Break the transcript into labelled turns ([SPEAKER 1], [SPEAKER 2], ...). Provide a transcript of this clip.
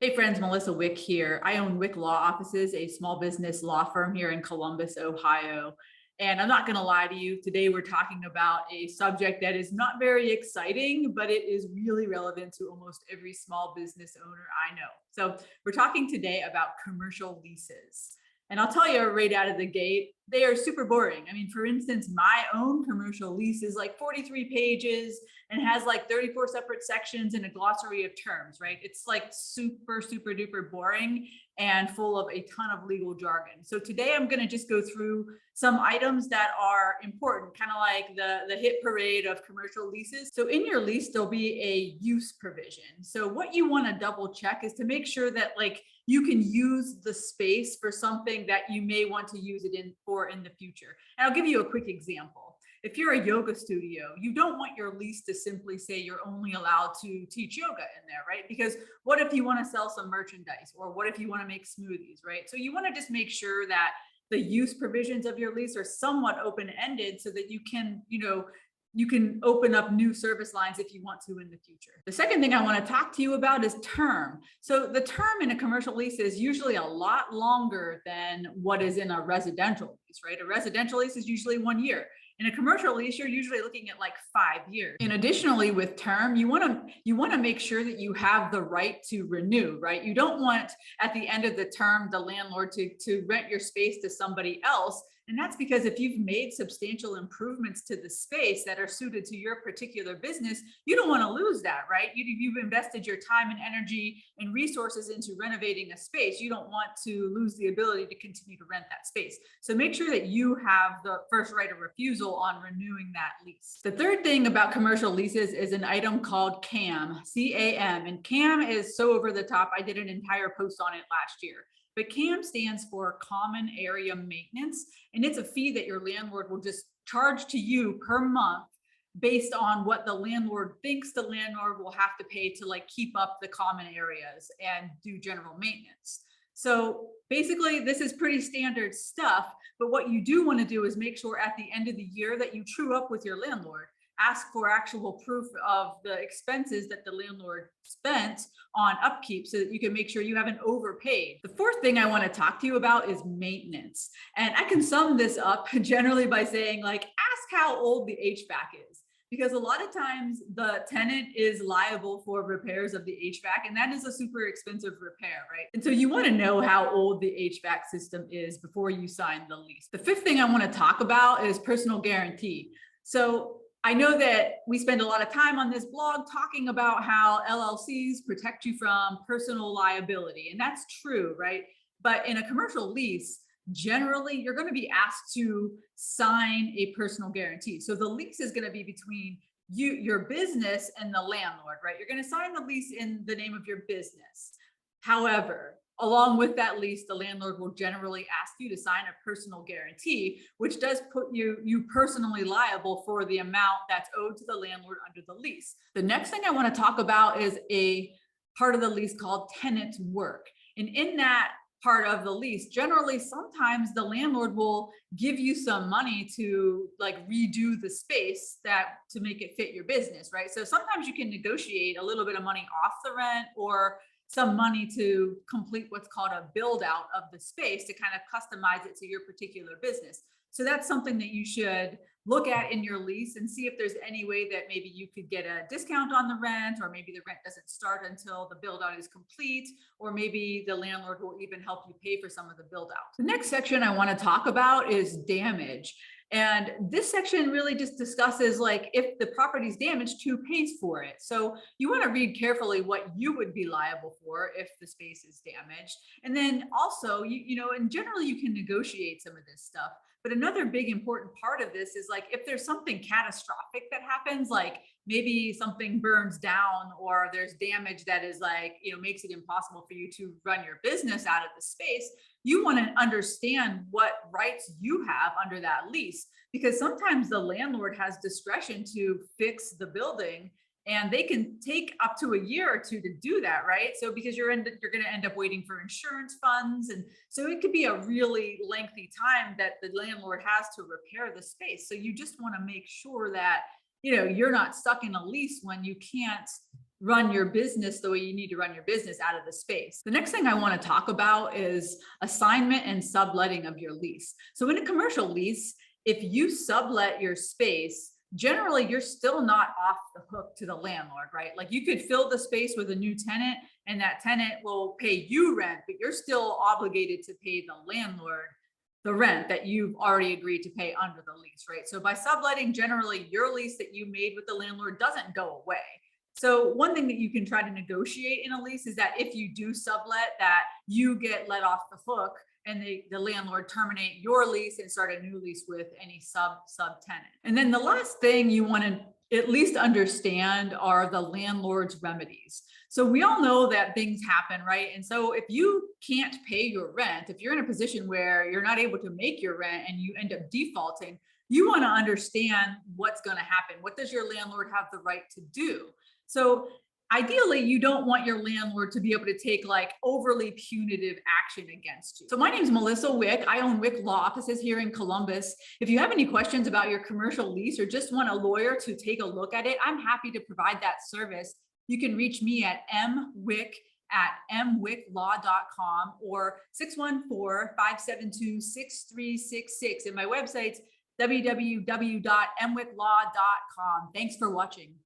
[SPEAKER 1] Hey friends, Melissa Wick here. I own Wick Law Offices, a small business law firm here in Columbus, Ohio. And I'm not going to lie to you, today we're talking about a subject that is not very exciting, but it is really relevant to almost every small business owner I know. So we're talking today about commercial leases. And I'll tell you right out of the gate, they are super boring. I mean, for instance, my own commercial lease is like 43 pages and has like 34 separate sections and a glossary of terms, right? It's like super, super duper boring and full of a ton of legal jargon. So today I'm going to just go through some items that are important, kind of like the hit parade of commercial leases. So in your lease, there'll be a use provision. So what you want to double check is to make sure that you can use the space for something that you may want to use it in the future. And I'll give you a quick example. If you're a yoga studio, you don't want your lease to simply say you're only allowed to teach yoga in there, right? Because what if you want to sell some merchandise, or what if you want to make smoothies, right? So you want to just make sure that the use provisions of your lease are somewhat open-ended so that you can, you can open up new service lines if you want to in the future. The second thing I want to talk to you about is term. So the term in a commercial lease is usually a lot longer than what is in a residential lease, right? A residential lease is usually 1 year. In a commercial lease, you're usually looking at like 5 years. And additionally, with term, you want to make sure that you have the right to renew, right? You don't want at the end of the term the landlord to rent your space to somebody else. And that's because if you've made substantial improvements to the space that are suited to your particular business, you don't want to lose that, right? You've invested your time and energy and resources into renovating a space. You don't want to lose the ability to continue to rent that space. So make sure that you have the first right of refusal on renewing that lease. The third thing about commercial leases is an item called CAM, C-A-M. And CAM is so over the top. I did an entire post on it last year. But CAM stands for Common Area Maintenance, and it's a fee that your landlord will just charge to you per month based on what the landlord thinks the landlord will have to pay to keep up the common areas and do general maintenance. So basically, this is pretty standard stuff, but what you do want to do is make sure at the end of the year that you true up with your landlord. Ask for actual proof of the expenses that the landlord spent on upkeep so that you can make sure you haven't overpaid. The fourth thing I want to talk to you about is maintenance. And I can sum this up generally by saying ask how old the HVAC is. Because a lot of times the tenant is liable for repairs of the HVAC, and that is a super expensive repair, right? And so you want to know how old the HVAC system is before you sign the lease. The fifth thing I want to talk about is personal guarantee. So I know that we spend a lot of time on this blog talking about how LLCs protect you from personal liability, and that's true, right? But in a commercial lease, generally you're going to be asked to sign a personal guarantee. So the lease is going to be between you, your business, and the landlord, right? You're going to sign the lease in the name of your business. However, along with that lease, the landlord will generally ask you to sign a personal guarantee, which does put you personally liable for the amount that's owed to the landlord under the lease. The next thing I want to talk about is a part of the lease called tenant work. And in that part of the lease, generally, sometimes the landlord will give you some money to redo the space to make it fit your business, right? So sometimes you can negotiate a little bit of money off the rent or some money to complete what's called a build out of the space to kind of customize it to your particular business. So that's something that you should look at in your lease and see if there's any way that maybe you could get a discount on the rent, or maybe the rent doesn't start until the build out is complete, or maybe the landlord will even help you pay for some of the build out. The next section I want to talk about is damage. And this section really just discusses if the property is damaged, who pays for it. So you want to read carefully what you would be liable for if the space is damaged. And then also, and generally you can negotiate some of this stuff. But another big important part of this is if there's something catastrophic that happens, maybe something burns down, or there's damage that is makes it impossible for you to run your business out of the space, you want to understand what rights you have under that lease, because sometimes the landlord has discretion to fix the building, and they can take up to a year or two to do that, right? So because you're going to end up waiting for insurance funds, and so it could be a really lengthy time that the landlord has to repair the space. So you just want to make sure that you're not stuck in a lease when you can't run your business the way you need to run your business out of the space. The next thing I want to talk about is assignment and subletting of your lease. So in a commercial lease, if you sublet your space, generally you're still not off the hook to the landlord, right? Like you could fill the space with a new tenant and that tenant will pay you rent, but you're still obligated to pay the landlord the rent that you've already agreed to pay under the lease, right? So by subletting, generally your lease that you made with the landlord doesn't go away. So one thing that you can try to negotiate in a lease is that if you do sublet, that you get let off the hook and the landlord terminate your lease and start a new lease with any sub tenant. And then the last thing you want to at least understand are the landlord's remedies. So we all know that things happen, right? And so if you can't pay your rent, if you're in a position where you're not able to make your rent and you end up defaulting, you want to understand what's going to happen. What does your landlord have the right to do? So ideally, you don't want your landlord to be able to take like overly punitive action against you. So my name is Melissa Wick. I own Wick Law Offices here in Columbus. If you have any questions about your commercial lease or just want a lawyer to take a look at it, I'm happy to provide that service. You can reach me at mwicklaw.com or 614-572-6366. And my website's www.mwicklaw.com. Thanks for watching.